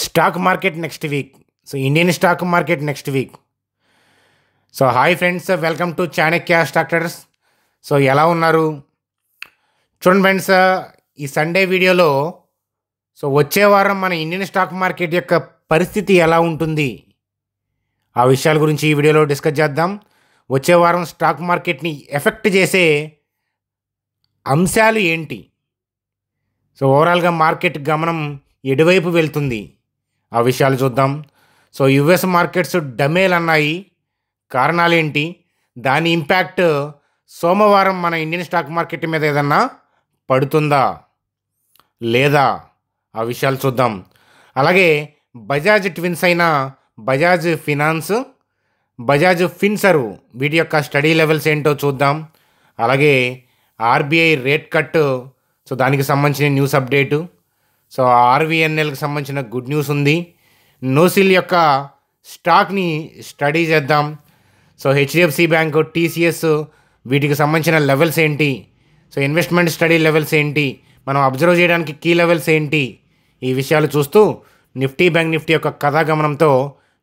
Stock market next week. So Indian stock market next week. So hi friends, welcome to Chanakya stock traders. So ఎలా ఉన్నారు? చూడండి friends, ఈ Sunday వీడియోలో so వచ్చే వారం మన ఇండియన్ స్టాక్ మార్కెట్ యొక్క పరిస్థితి ఎలా ఉంటుంది ఆ విషయాల గురించి ఈ వీడియోలో డిస్కస్ చేద్దాం. వచ్చే వారం స్టాక్ మార్కెట్ని ఎఫెక్ట్ చేసే అంశాలు ఏంటి, సో ఓవరాల్గా మార్కెట్ గమనం ఎటువైపు వెళ్తుంది ఆ విషయాలు చూద్దాం. సో యుఎస్ మార్కెట్స్ డమేల్ అన్నాయి, కారణాలేంటి, దాని ఇంపాక్ట్ సోమవారం మన ఇండియన్ స్టాక్ మార్కెట్ మీద ఏదన్నా పడుతుందా లేదా ఆ విషయాలు చూద్దాం. అలాగే బజాజ్ ట్విన్స్ అయిన బజాజ్ ఫినాన్స్, బజాజ్ ఫిన్సర్వ్ వీటి యొక్క స్టడీ లెవెల్స్ ఏంటో చూద్దాం. అలాగే ఆర్బీఐ రేట్ కట్, సో దానికి సంబంధించిన న్యూస్ అప్డేటు. సో ఆర్వీఎన్ఎల్కి సంబంధించిన గుడ్ న్యూస్ ఉంది. నోసిల్ యొక్క స్టాక్ని స్టడీ చేద్దాం. సో హెచ్డిఎఫ్సి బ్యాంకు, టీసీఎస్ వీటికి సంబంధించిన లెవెల్స్ ఏంటి, సో ఇన్వెస్ట్మెంట్ స్టడీ లెవెల్స్ ఏంటి, మనం అబ్జర్వ్ చేయడానికి కీ లెవెల్స్ ఏంటి, ఈ విషయాలు చూస్తూ నిఫ్టీ బ్యాంక్ నిఫ్టీ యొక్క కథాగమనంతో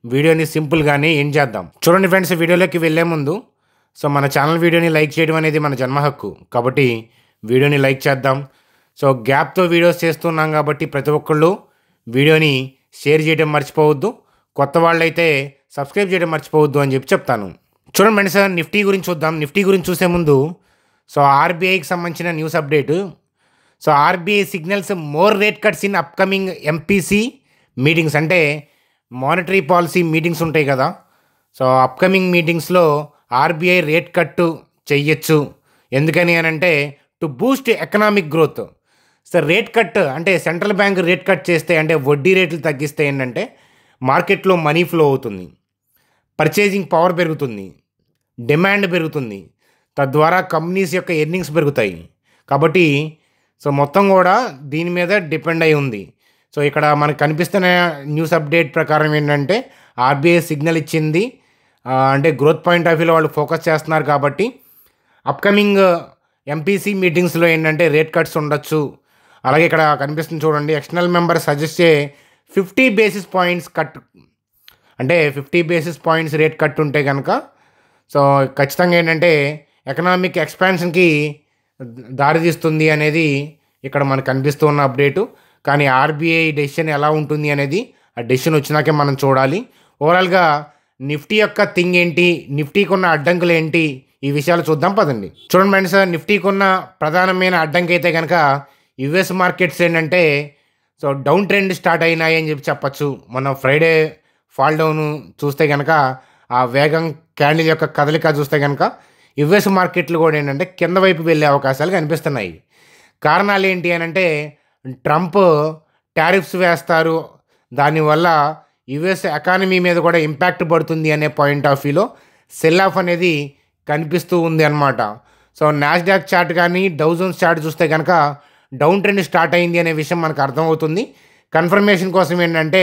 వీడియోని సింపుల్గానే ఎండ్ చేద్దాం. చూడండి ఫ్రెండ్స్, వీడియోలోకి వెళ్ళే ముందు సో మన ఛానల్ వీడియోని లైక్ చేయడం అనేది మన జన్మ హక్కు, కాబట్టి వీడియోని లైక్ చేద్దాం. సో గ్యాప్తో వీడియోస్ చేస్తున్నాం కాబట్టి ప్రతి ఒక్కళ్ళు వీడియోని షేర్ చేయడం మర్చిపోవద్దు, కొత్త వాళ్ళైతే సబ్స్క్రైబ్ చేయడం మర్చిపోవద్దు అని చెప్తాను. చూడండి ఫ్రెండ్స్, నిఫ్టీ గురించి చూద్దాం. నిఫ్టీ గురించి చూసే ముందు సో ఆర్బీఐకి సంబంధించిన news update. So RBI signals more rate cuts in upcoming MPC meetings, అంటే మానిటరీ పాలసీ మీటింగ్స్ ఉంటాయి కదా, సో అప్కమింగ్ మీటింగ్స్లో ఆర్బీఐ రేట్ కట్టు చెయ్యొచ్చు. ఎందుకని అని అంటే to Boost economic growth. So rate cut అంటే సెంట్రల్ బ్యాంక్ రేట్ కట్ చేస్తే, అంటే వడ్డీ రేట్లు తగ్గిస్తే ఏంటంటే మార్కెట్లో మనీ ఫ్లో అవుతుంది, పర్చేజింగ్ పవర్ పెరుగుతుంది, డిమాండ్ పెరుగుతుంది, తద్వారా కంపెనీస్ యొక్క ఎర్నింగ్స్ పెరుగుతాయి. కాబట్టి సో మొత్తం కూడా దీని మీద డిపెండ్ అయి ఉంది. సో ఇక్కడ మనకు కనిపిస్తున్న న్యూస్ అప్డేట్ ప్రకారం ఏంటంటే ఆర్బీఐ సిగ్నల్ ఇచ్చింది, అంటే గ్రోత్ పాయింట్ ఆఫ్ వ్యూలో వాళ్ళు ఫోకస్ చేస్తున్నారు కాబట్టి అప్కమింగ్ ఎంపీసీ మీటింగ్స్లో ఏంటంటే రేట్ కట్స్ ఉండొచ్చు. అలాగే ఇక్కడ కనిపిస్తుంది చూడండి, ఎక్స్టర్నల్ మెంబర్ సజెస్ట్ చే 50 బేసిస్ పాయింట్స్ కట్, అంటే 50 బేసిస్ పాయింట్స్ రేట్ కట్ ఉంటే కనుక సో ఖచ్చితంగా ఏంటంటే ఎకనామిక్ ఎక్స్పాన్షన్కి దారితీస్తుంది అనేది ఇక్కడ మనకు కనిపిస్తూ ఉన్న అప్డేటు. కానీ ఆర్బీఐ డెసిషన్ ఎలా ఉంటుంది అనేది ఆ డెసిషన్ వచ్చినాకే మనం చూడాలి. ఓవరాల్గా నిఫ్టీ యొక్క థింగ్ ఏంటి, నిఫ్టీకి ఉన్న అడ్డంకులు ఏంటి, ఈ విషయాలు చూద్దాం పదండి. చూడండి ఫ్రెండ్స్, నిఫ్టీకి ఉన్న ప్రధానమైన అడ్డంకి అయితే కనుక యుఎస్ మార్కెట్స్ ఏంటంటే సో డౌన్ ట్రెండ్ స్టార్ట్ అయినాయి అని చెప్పచ్చు. మన ఫ్రైడే ఫాల్ డౌన్ చూస్తే కనుక ఆ వేగం క్యాండిల్ యొక్క కదలిక చూస్తే కనుక యుఎస్ మార్కెట్లు కూడా ఏంటంటే కింద వైపు వెళ్ళే అవకాశాలు కనిపిస్తున్నాయి. కారణాలు ఏంటి అని అంటే ట్రంప్ టారిఫ్స్ వేస్తారు, దానివల్ల యుఎస్ ఎకానమీ మీద కూడా ఇంపాక్ట్ పడుతుంది అనే పాయింట్ ఆఫ్ వ్యూలో సెల్ ఆఫ్ అనేది కనిపిస్తూ ఉంది అన్నమాట. సో నాస్డాక్ చార్ట్ కానీ డౌ జోన్స్ చార్ట్ చూస్తే కనుక డౌన్ ట్రెండ్ స్టార్ట్ అయింది అనే విషయం మనకు అర్థమవుతుంది. కన్ఫర్మేషన్ కోసం ఏంటంటే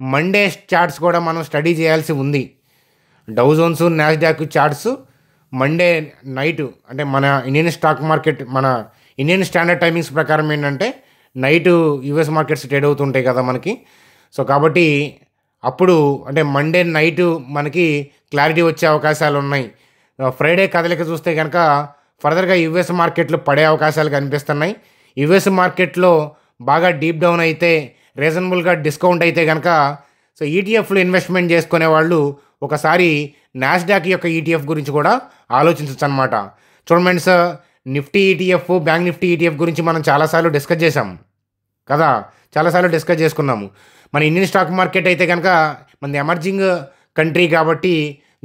మండే చార్ట్స్ కూడా మనం స్టడీ చేయాల్సి ఉంది. Dow Jones Nasdaq charts Monday night, అంటే మన ఇండియన్ స్టాక్ మార్కెట్ మన ఇండియన్ స్టాండర్డ్ టైమింగ్స్ ప్రకారం ఏంటంటే నైటు యుఎస్ మార్కెట్స్ ట్రేడ్ అవుతుంటాయి కదా మనకి. సో కాబట్టి అప్పుడు అంటే మండే నైటు మనకి క్లారిటీ వచ్చే అవకాశాలు ఉన్నాయి. ఫ్రైడే కదలిక చూస్తే కనుక ఫర్దర్గా యుఎస్ మార్కెట్లు పడే అవకాశాలు కనిపిస్తున్నాయి. యుఎస్ మార్కెట్లో బాగా డీప్ డౌన్ అయితే, రీజనబుల్గా డిస్కౌంట్ అయితే కనుక సో ఈటీఎఫ్లో ఇన్వెస్ట్మెంట్ చేసుకునే వాళ్ళు ఒకసారి నాస్డాక్ యొక్క ఈటీఎఫ్ గురించి కూడా ఆలోచించవచ్చు అనమాట. చూడండి friends, Nifty ETF, bank Nifty ETF గురించి మనం చాలాసార్లు డిస్కస్ చేసాం కదా, చాలాసార్లు డిస్కస్ చేసుకున్నాము. మన ఇండియన్ స్టాక్ మార్కెట్ అయితే కనుక మన ఎమర్జింగ్ కంట్రీ కాబట్టి,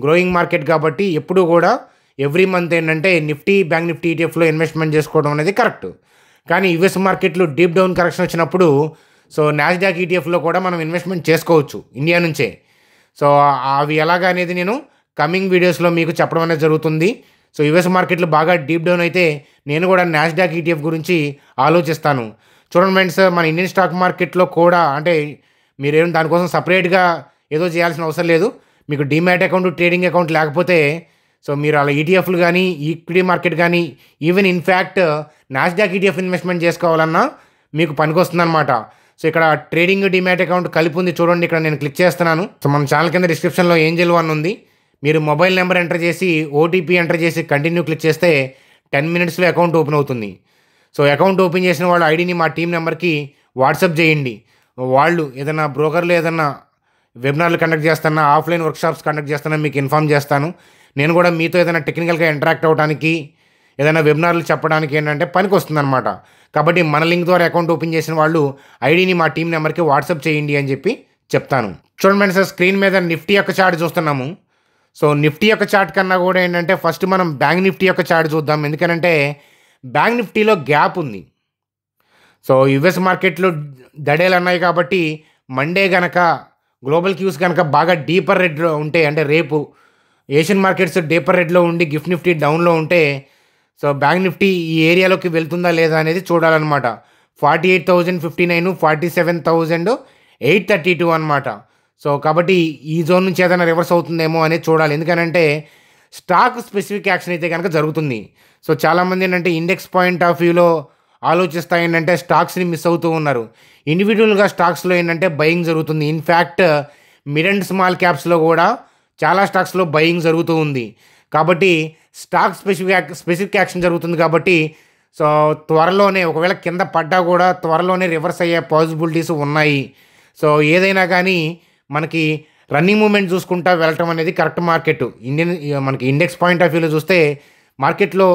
గ్రోయింగ్ మార్కెట్ కాబట్టి ఎప్పుడూ కూడా ఎవ్రీ మంత్ ఏంటంటే నిఫ్టీ బ్యాంక్ నిఫ్టీ ఈటీఎఫ్లో ఇన్వెస్ట్మెంట్ చేసుకోవడం అనేది కరెక్ట్. కానీ యుఎస్ మార్కెట్లో డీప్ డౌన్ కరెక్షన్ వచ్చినప్పుడు సో నాస్డాక్ ఈటీఎఫ్లో కూడా మనం ఇన్వెస్ట్మెంట్ చేసుకోవచ్చు ఇండియా నుంచే. సో అవి ఎలాగా అనేది నేను కమింగ్ వీడియోస్లో మీకు చెప్పడం అనేది జరుగుతుంది. సో యుఎస్ మార్కెట్లో బాగా డీప్ డౌన్ అయితే నేను కూడా నాస్డాక్ ఈటీఎఫ్ గురించి ఆలోచిస్తాను. చూడండి ఫ్రెండ్స్, మన ఇండియన్ స్టాక్ మార్కెట్లో కూడా అంటే మీరేం దానికోసం సపరేట్గా ఏదో చేయాల్సిన అవసరం లేదు. మీకు డీమ్యాట్ అకౌంట్, ట్రేడింగ్ అకౌంట్ లేకపోతే సో మీరు అలా ఈటీఎఫ్లు కానీ, ఈక్విటీ మార్కెట్ కానీ, even in fact Nasdaq ETF investment చేసుకోవాలన్నా మీకు పనికొస్తుందన్నమాట. సో ఇక్కడ ట్రేడింగ్ డీమ్యాట్ అకౌంట్ కలిపి ఉంది చూడండి. ఇక్కడ నేను క్లిక్ చేస్తున్నాను. సో మన ఛానల్ కింద డిస్క్రిప్షన్లో ఏంజెల్ వన్ ఉంది. మీరు మొబైల్ నెంబర్ ఎంటర్ చేసి ఓటీపీ ఎంటర్ చేసి కంటిన్యూ క్లిక్ చేస్తే 10 minutesలో అకౌంట్ ఓపెన్ అవుతుంది. సో అకౌంట్ ఓపెన్ చేసిన వాళ్ళ ఐడిని మా టీం నెంబర్కి వాట్సాప్ చేయండి. వాళ్ళు ఏదైనా బ్రోకర్లు ఏదైనా వెబినార్లు కండక్ట్ చేస్తున్నా, ఆఫ్లైన్ వర్క్షాప్స్ కండక్ట్ చేస్తున్నా మీకు ఇన్ఫామ్ చేస్తాను. నేను కూడా మీతో ఏదైనా టెక్నికల్గా ఇంటరాక్ట్ అవ్వడానికి, ఏదైనా వెబినార్లు చెప్పడానికి ఏంటంటే పనికి వస్తుందన్నమాట. కాబట్టి మన లింక్ ద్వారా అకౌంట్ ఓపెన్ చేసిన వాళ్ళు ఐడిని మా టీం నెంబర్కి వాట్సాప్ చేయండి అని చెప్పి చెప్తాను. చూడండి సార్, స్క్రీన్ మీద నిఫ్టీ యొక్క చార్ట్ చూస్తున్నాము. సో నిఫ్టీ యొక్క చార్ట్ కన్నా కూడా ఏంటంటే ఫస్ట్ మనం బ్యాంక్ నిఫ్టీ యొక్క చార్ట్ చూద్దాం. ఎందుకంటే బ్యాంక్ నిఫ్టీలో గ్యాప్ ఉంది. సో యుఎస్ మార్కెట్లో దడేలు అన్నాయి కాబట్టి మండే కనుక గ్లోబల్ క్యూస్ కనుక బాగా డీపర్ రెడ్లో ఉంటే, అంటే రేపు ఏషియన్ మార్కెట్స్ డీపర్ రెడ్లో ఉండి గిఫ్ట్ నిఫ్టీ డౌన్లో ఉంటే, సో బ్యాంక్ నిఫ్టీ ఈ ఏరియాలోకి వెళ్తుందా లేదా అనేది చూడాలన్నమాట. 48,059, 47,832 అనమాట. సో కాబట్టి ఈ జోన్ నుంచి ఏదైనా రివర్స్ అవుతుందేమో అనేది చూడాలి. ఎందుకనంటే స్టాక్ స్పెసిఫిక్ యాక్షన్ అయితే కనుక జరుగుతుంది. సో చాలామంది ఏంటంటే ఇండెక్స్ పాయింట్ ఆఫ్ వ్యూలో ఆలోచిస్తా ఏంటంటే స్టాక్స్ని మిస్ అవుతూ ఉన్నారు. ఇండివిజువల్గా స్టాక్స్లో ఏంటంటే బయింగ్ జరుగుతుంది. ఇన్ఫ్యాక్ట్ మిడ్ అండ్ స్మాల్ క్యాప్స్లో కూడా చాలా స్టాక్స్లో బయింగ్ జరుగుతూ ఉంది. కాబట్టి స్టాక్ స్పెసిఫిక్ యాక్షన్ జరుగుతుంది. కాబట్టి సో త్వరలోనే ఒకవేళ కింద పడ్డా కూడా త్వరలోనే రివర్స్ అయ్యే పాసిబిలిటీస్ ఉన్నాయి. సో ఏదైనా కానీ మనకి రన్నింగ్ మూమెంట్ చూసుకుంటా వెళ్ళటం అనేది కరెక్ట్. మార్కెట్ మనకి ఇండెక్స్ పాయింట్ ఆఫ్ వ్యూలో చూస్తే మార్కెట్లో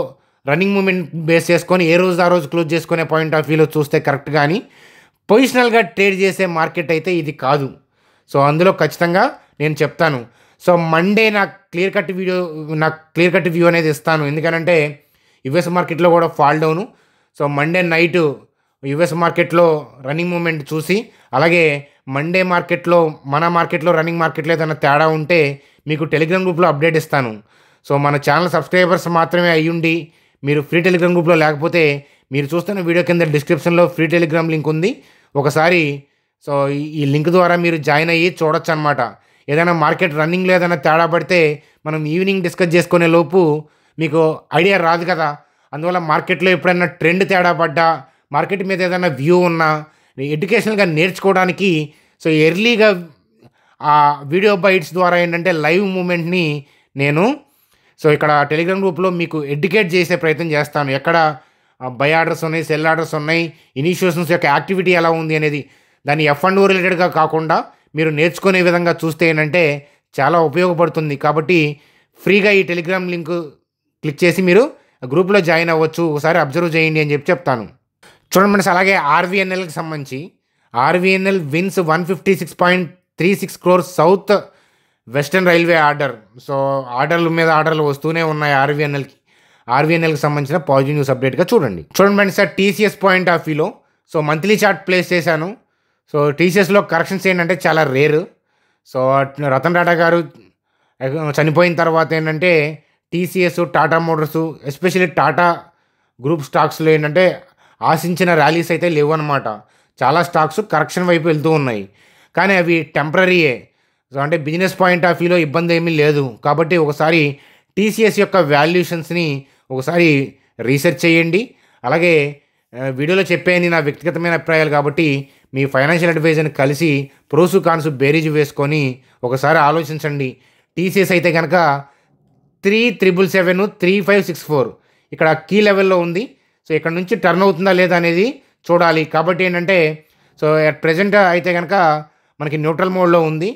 రన్నింగ్ మూమెంట్ బేస్ చేసుకొని ఏ రోజు ఆ రోజు క్లోజ్ చేసుకునే పాయింట్ ఆఫ్ వ్యూలో చూస్తే కరెక్ట్. కానీ పొజిషనల్గా ట్రేడ్ చేసే మార్కెట్ అయితే ఇది కాదు. సో అందులో ఖచ్చితంగా నేను చెప్తాను. సో మండే నాకు క్లియర్ కట్ వ్యూ అనేది ఇస్తాను. ఎందుకంటే యుఎస్ మార్కెట్లో కూడా fall down. So Monday night US మార్కెట్లో రన్నింగ్ మూమెంట్ చూసి, అలాగే మండే మార్కెట్లో మన మార్కెట్లో రన్నింగ్ మార్కెట్లో ఏదైనా తేడా ఉంటే మీకు టెలిగ్రామ్ గ్రూప్లో అప్డేట్ ఇస్తాను. సో మన ఛానల్ సబ్స్క్రైబర్స్ మాత్రమే అయ్యుండి మీరు ఫ్రీ టెలిగ్రామ్ గ్రూప్లో లేకపోతే మీరు చూస్తున్న వీడియో కింద డిస్క్రిప్షన్లో ఫ్రీ టెలిగ్రామ్ లింక్ ఉంది. ఒకసారి సో ఈ లింక్ ద్వారా మీరు జాయిన్ అయ్యి చూడొచ్చు అనమాట. ఏదైనా మార్కెట్ రన్నింగ్లో ఏదైనా తేడా పడితే మనం ఈవినింగ్ డిస్కస్ చేసుకునే లోపు మీకు ఐడియా రాదు కదా. అందువల్ల మార్కెట్లో ఎప్పుడైనా ట్రెండ్ తేడా పడ్డా, మార్కెట్ మీద ఏదైనా వ్యూ ఉన్నా ఎడ్యుకేషనల్గా నేర్చుకోవడానికి సో ఎర్లీగా ఆ వీడియో బైట్స్ ద్వారా ఏంటంటే లైవ్ మూమెంట్ని నేను సో ఇక్కడ టెలిగ్రామ్ గ్రూప్లో మీకు ఎడ్యుకేట్ చేసే ప్రయత్నం చేస్తాను. ఎక్కడ బై ఆర్డర్స్ ఉన్నాయి, సెల్ ఆర్డర్స్ ఉన్నాయి, ఇనిషియేషన్స్ యొక్క యాక్టివిటీ ఎలా ఉంది అనేది దాన్ని F&O రిలేటెడ్గా కాకుండా మీరు నేర్చుకునే విధంగా చూస్తే ఏంటంటే చాలా ఉపయోగపడుతుంది. కాబట్టి ఫ్రీగా ఈ టెలిగ్రామ్ లింక్ క్లిక్ చేసి మీరు గ్రూప్లో జాయిన్ అవ్వచ్చు. ఒకసారి అబ్జర్వ్ చేయండి అని చెప్తాను. చూడండి ఫ్రెండ్స్, అలాగే ఆర్వీఎన్ఎల్కి సంబంధించి RVNL wins 156.36 crores south western railway order. So ఆర్డర్లు వస్తూనే ఉన్నాయి ఆర్వీఎన్ఎల్కి సంబంధించిన పాజిటివ్ న్యూస్ అప్డేట్గా చూడండి friends. Sir TCS point of వ్యూలో సో మంత్లీ చార్ట్ ప్లేస్ చేశాను. సో టీసీఎస్లో కరెక్షన్స్ ఏంటంటే చాలా రేర్. సో రతన్ టాటా గారు చనిపోయిన తర్వాత ఏంటంటే TCS, Tata Motors, especially Tata group స్టాక్స్లో ఏంటంటే ఆశించిన ర్యాలీస్ అయితే లేవు అనమాట. చాలా స్టాక్స్ కరెక్షన్ వైపు వెళ్తూ ఉన్నాయి. కానీ అవి టెంపరీయే. సో అంటే బిజినెస్ పాయింట్ ఆఫ్ వ్యూలో ఇబ్బంది ఏమీ లేదు. కాబట్టి ఒకసారి టీసీఎస్ యొక్క వాల్యుయేషన్స్ని ఒకసారి రీసెర్చ్ చేయండి. అలాగే వీడియోలో చెప్పేది నా వ్యక్తిగతమైన అభిప్రాయాలు కాబట్టి మీ ఫైనాన్షియల్ అడ్వైజర్ని కలిసి ప్రోసు కాన్స్ బేరీజ్ వేసుకొని ఒకసారి ఆలోచించండి. టీసీఎస్ అయితే కనుక 3,777, 3,564 ఇక్కడ కీ లెవెల్లో ఉంది. సో ఇక్కడ నుంచి టర్న్ అవుతుందా లేదా అనేది చూడాలి. కాబట్టి ఏంటంటే సో అట్ ప్రెజెంట్ అయితే కనుక మనకి న్యూట్రల్ మోడ్లో ఉంది.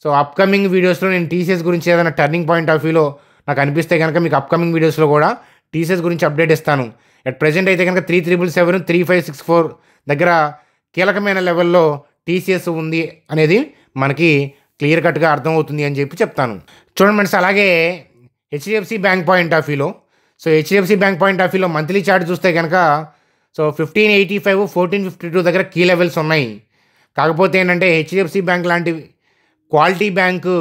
సో అప్కమింగ్ వీడియోస్లో నేను టీసీఎస్ గురించి ఏదైనా టర్నింగ్ పాయింట్ ఆఫ్ వ్యూలో నాకు అనిపిస్తే కనుక మీకు అప్కమింగ్ వీడియోస్లో కూడా టీసీఎస్ గురించి అప్డేట్ ఇస్తాను. అట్ ప్రెజెంట్ అయితే కనుక 3,777, 3,564 దగ్గర కీలకమైన లెవెల్లో టీసీఎస్ ఉంది అనేది మనకి క్లియర్ కట్గా అర్థమవుతుంది అని చెప్తాను. చూడండి ఫ్రెండ్స్, అలాగే హెచ్డిఎఫ్సి బ్యాంక్ పాయింట్ ఆఫ్ వ్యూలో so HDFC bank point of వ్యూలో మంత్లీ చార్ట్ చూస్తే కనుక సో 1585, 1452 దగ్గర కీ లెవెల్స్ ఉన్నాయి. కాకపోతే ఏంటంటే హెచ్డిఎఫ్సి బ్యాంక్ లాంటి క్వాలిటీ బ్యాంకు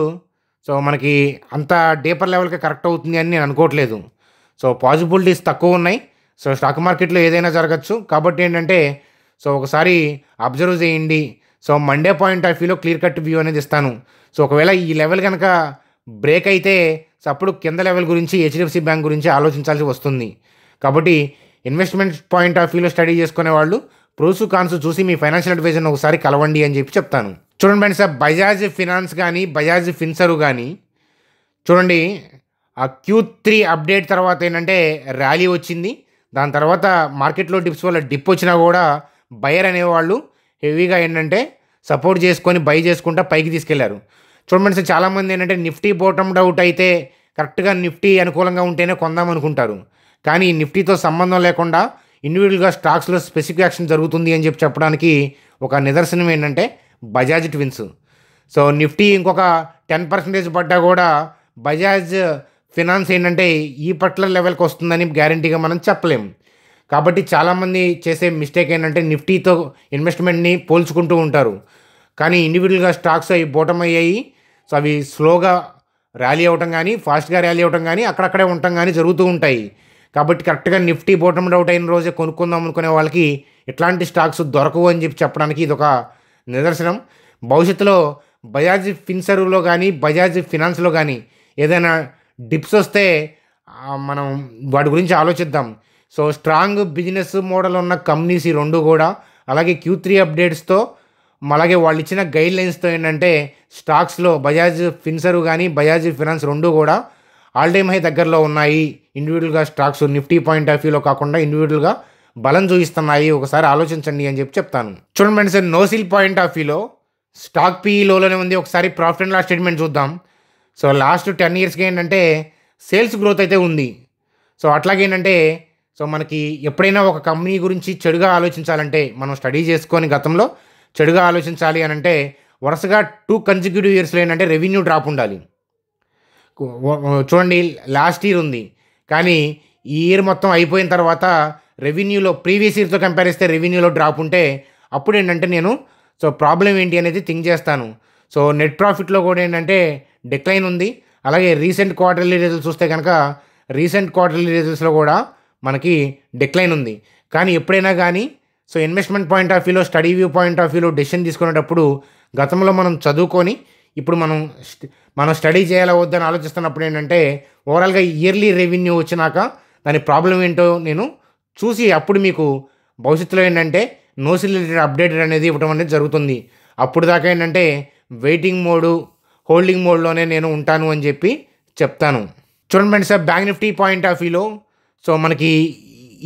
సో మనకి అంత డీపర్ లెవెల్కి కరెక్ట్ అవుతుంది అని నేను అనుకోవట్లేదు. సో పాసిబిలిటీస్ తక్కువ ఉన్నాయి. సో స్టాక్ మార్కెట్లో ఏదైనా జరగచ్చు. కాబట్టి ఏంటంటే సో ఒకసారి అబ్జర్వ్ చేయండి. సో మండే పాయింట్ ఆఫ్ వ్యూలో క్లియర్ కట్ వ్యూ అనేది ఇస్తాను. సో ఒకవేళ ఈ లెవెల్ కనుక బ్రేక్ అయితే సో అప్పుడు కింద లెవెల్ గురించి హెచ్డిఎఫ్సి బ్యాంక్ గురించి ఆలోచించాల్సి వస్తుంది. కాబట్టి ఇన్వెస్ట్మెంట్ పాయింట్ ఆఫ్ వ్యూలో స్టడీ చేసుకునే వాళ్ళు ప్రోస్ కాన్స్ చూసి మీ ఫైనాన్షియల్ అడ్వైజర్ని ఒకసారి కలవండి అని చెప్పి చెప్తాను. చూడండి ఫ్రెండ్స్, బజాజ్ ఫినాన్స్ కానీ బజాజ్ ఫిన్సర్ కానీ చూడండి, ఆ Q3 అప్డేట్ తర్వాత ఏంటంటే ర్యాలీ వచ్చింది. దాని తర్వాత మార్కెట్లో డిప్స్ వల్ల డిప్ వచ్చినా కూడా బయర్ అనేవాళ్ళు హెవీగా ఏంటంటే సపోర్ట్ చేసుకొని బై చేసుకుంటా పైకి తీసుకెళ్లారు. చూడండి, చాలామంది ఏంటంటే నిఫ్టీ బాటమ్డ్ అవుట్ అయితే కరెక్ట్గా నిఫ్టీ అనుకూలంగా ఉంటేనే కొందాం అనుకుంటారు. కానీ నిఫ్టీతో సంబంధం లేకుండా ఇండివిజువల్గా స్టాక్స్లో స్పెసిఫిక్ యాక్షన్ జరుగుతుంది అని చెప్పి చెప్పడానికి ఒక నిదర్శనం ఏంటంటే బజాజ్ ట్విన్స్. సో నిఫ్టీ ఇంకొక 10% పడ్డా కూడా బజాజ్ ఫినాన్స్ ఏంటంటే ఈ పర్టికులర్ లెవెల్కి వస్తుందని గ్యారంటీగా మనం చెప్పలేం. కాబట్టి చాలామంది చేసే మిస్టేక్ ఏంటంటే నిఫ్టీతో ఇన్వెస్ట్మెంట్ని పోల్చుకుంటూ ఉంటారు. కానీ ఇండివిజువల్గా స్టాక్స్ అవి బోటమ్ అయ్యాయి. సో అవి స్లోగా ర్యాలీ అవ్వటం కానీ ఫాస్ట్గా ర్యాలీ అవ్వటం కానీ అక్కడక్కడే ఉండటం కానీ జరుగుతూ ఉంటాయి. కాబట్టి కరెక్ట్గా నిఫ్టీ బాటమ్ అవుట్ అయిన రోజే కొనుక్కుందాం అనుకునే వాళ్ళకి ఇట్లాంటి స్టాక్స్ దొరకవు అని చెప్పి చెప్పడానికి ఇది ఒక నిదర్శనం. భవిష్యత్తులో బజాజ్ ఫిన్సర్వ్లో కానీ బజాజ్ ఫినాన్స్లో కానీ ఏదైనా డిప్స్ వస్తే మనం వాటి గురించి ఆలోచిద్దాం. సో స్ట్రాంగ్ బిజినెస్ మోడల్ ఉన్న కంపెనీస్ ఈ రెండు కూడా, అలాగే Q3 అప్డేట్స్తో అలాగే వాళ్ళు ఇచ్చిన గైడ్ లైన్స్తో ఏంటంటే స్టాక్స్లో బజాజ్ ఫిన్సర్ కానీ బజాజ్ ఫినాన్స్ రెండు కూడా ఆల్ టైమ్ హై దగ్గరలో ఉన్నాయి. ఇండివిజువల్గా స్టాక్స్ నిఫ్టీ పాయింట్ ఆఫ్ వ్యూలో కాకుండా ఇండివిజువల్గా బలం చూపిస్తున్నాయి. ఒకసారి ఆలోచించండి అని చెప్పి చెప్తాను. చూడండి ఫ్రెండ్స్, నోసిల్ పాయింట్ ఆఫ్ వ్యూలో స్టాక్ PE లోనే ఉంది. ఒకసారి ప్రాఫిట్ అండ్ లాస్ స్టేట్మెంట్ చూద్దాం. సో లాస్ట్ 10 ఇయర్స్కి ఏంటంటే సేల్స్ గ్రోత్ అయితే ఉంది. సో అట్లాగేంటంటే సో మనకి ఎప్పుడైనా ఒక కంపెనీ గురించి చెడుగా ఆలోచించాలంటే మనం స్టడీ చేసుకొని గతంలో చెడుగా ఆలోచించాలి అని అంటే వరుసగా 2 కన్సిక్యూటివ్ ఇయర్స్లో ఏంటంటే రెవెన్యూ డ్రాప్ ఉండాలి. చూడండి, లాస్ట్ ఇయర్ ఉంది కానీ ఈ ఇయర్ మొత్తం అయిపోయిన తర్వాత రెవెన్యూలో ప్రీవియస్ ఇయర్తో కంపేర్ చేస్తే రెవెన్యూలో డ్రాప్ ఉంటే అప్పుడు ఏంటంటే నేను సో ప్రాబ్లం ఏంటి అనేది థింక్ చేస్తాను. సో నెట్ ప్రాఫిట్లో కూడా ఏంటంటే డిక్లైన్ ఉంది. అలాగే రీసెంట్ క్వార్టర్లీ రిజల్ట్స్ చూస్తే కనుక రీసెంట్ క్వార్టర్లీ రిజల్ట్స్లో కూడా మనకి డిక్లైన్ ఉంది. కానీ ఎప్పుడైనా కానీ సో ఇన్వెస్ట్మెంట్ పాయింట్ ఆఫ్ వ్యూలో స్టడీ వ్యూ పాయింట్ ఆఫ్ వ్యూలో డెసిషన్ తీసుకునేటప్పుడు గతంలో మనం చదువుకొని ఇప్పుడు మనం స్టడీ చేయాలా వద్దని ఆలోచిస్తున్నప్పుడు ఏంటంటే ఓవరాల్గా ఇయర్లీ రెవెన్యూ వచ్చినాక దాని ప్రాబ్లం ఏంటో నేను చూసి అప్పుడు మీకు భవిష్యత్తులో ఏంటంటే నోసిల్ రిలేటెడ్ అప్డేటెడ్ అనేది ఇవ్వడం అనేది జరుగుతుంది. అప్పుడు దాకా ఏంటంటే వెయిటింగ్ మోడు హోల్డింగ్ మోడ్లోనే నేను ఉంటాను అని చెప్పి చెప్తాను. చూడండి friends, bank Nifty point of వ్యూలో సో మనకి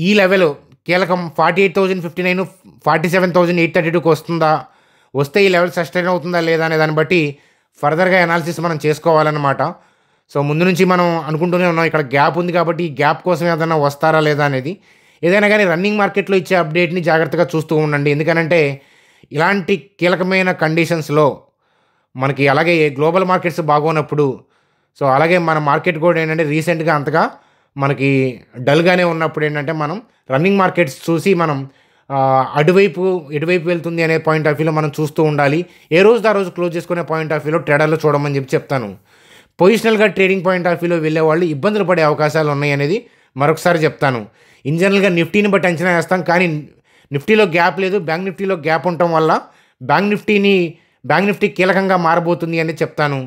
ఈ లెవెల్ కీలకం 48,059 47,832కి వస్తుందా, వస్తే ఈ లెవెల్ సస్టైన్ అవుతుందా లేదా అనే దాన్ని బట్టి ఫర్దర్గా అనాలిసిస్ మనం చేసుకోవాలన్నమాట. సో ముందు నుంచి మనం అనుకుంటూనే ఉన్నాం ఇక్కడ గ్యాప్ ఉంది కాబట్టి ఈ గ్యాప్ కోసం ఏదైనా వస్తారా లేదా అనేది. ఏదైనా కానీ రన్నింగ్ మార్కెట్లో ఇచ్చే అప్డేట్ని జాగ్రత్తగా చూస్తూ ఉండండి. ఎందుకనంటే ఇలాంటి కీలకమైన కండిషన్స్లో మనకి అలాగే గ్లోబల్ మార్కెట్స్ బాగోనప్పుడు సో అలాగే మన మార్కెట్ కూడా ఏంటంటే రీసెంట్గా అంతగా మనకి డల్గానే ఉన్నప్పుడు ఏంటంటే మనం రన్నింగ్ మార్కెట్స్ చూసి మనం ఎటువైపు వెళ్తుంది అనే పాయింట్ ఆఫ్ వ్యూలో మనం చూస్తూ ఉండాలి. ఏ రోజు ఆ రోజు క్లోజ్ చేసుకునే పాయింట్ ఆఫ్ వ్యూలో ట్రేడర్లో చూడమని చెప్పి చెప్తాను. పొజిషనల్గా ట్రేడింగ్ పాయింట్ ఆఫ్ వ్యూలో వెళ్ళే వాళ్ళు ఇబ్బందులు పడే అవకాశాలు ఉన్నాయి అనేది మరొకసారి చెప్తాను. ఇన్ జనరల్గా నిఫ్టీని బట్టి అంచనా వేస్తాం కానీ నిఫ్టీలో గ్యాప్ లేదు, బ్యాంక్ నిఫ్టీలో గ్యాప్ ఉండటం వల్ల బ్యాంక్ నిఫ్టీ కీలకంగా మారబోతుంది అని చెప్తాను.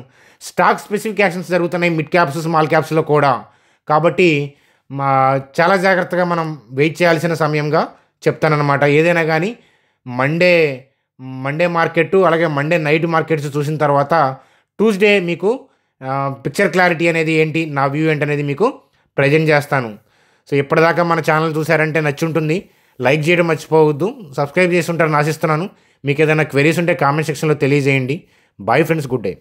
స్టాక్ స్పెసిఫిక్ యాక్షన్స్ జరుగుతున్నాయి మిడ్ క్యాప్స్ స్మాల్ క్యాప్స్లో కూడా. కాబట్టి చాలా జాగ్రత్తగా మనం వెయిట్ చేయాల్సిన సమయంగా చెప్తానన్నమాట. ఏదైనా కానీ మండే మార్కెట్ అలాగే మండే నైట్ మార్కెట్స్ చూసిన తర్వాత ట్యూస్డే మీకు పిక్చర్ క్లారిటీ అనేది ఏంటి, నా వ్యూ ఏంటి అనేది మీకు ప్రజెంట్ చేస్తాను. సో ఇప్పటిదాకా మన ఛానల్ చూసారంటే నచ్చి ఉంటుంది, లైక్ చేయడం మర్చిపోవద్దు, సబ్స్క్రైబ్ చేసి ఉంటారని ఆశిస్తున్నాను. మీకు ఏదైనా క్వెరీస్ ఉంటే కామెంట్ సెక్షన్లో తెలియజేయండి. Bye friends, good day.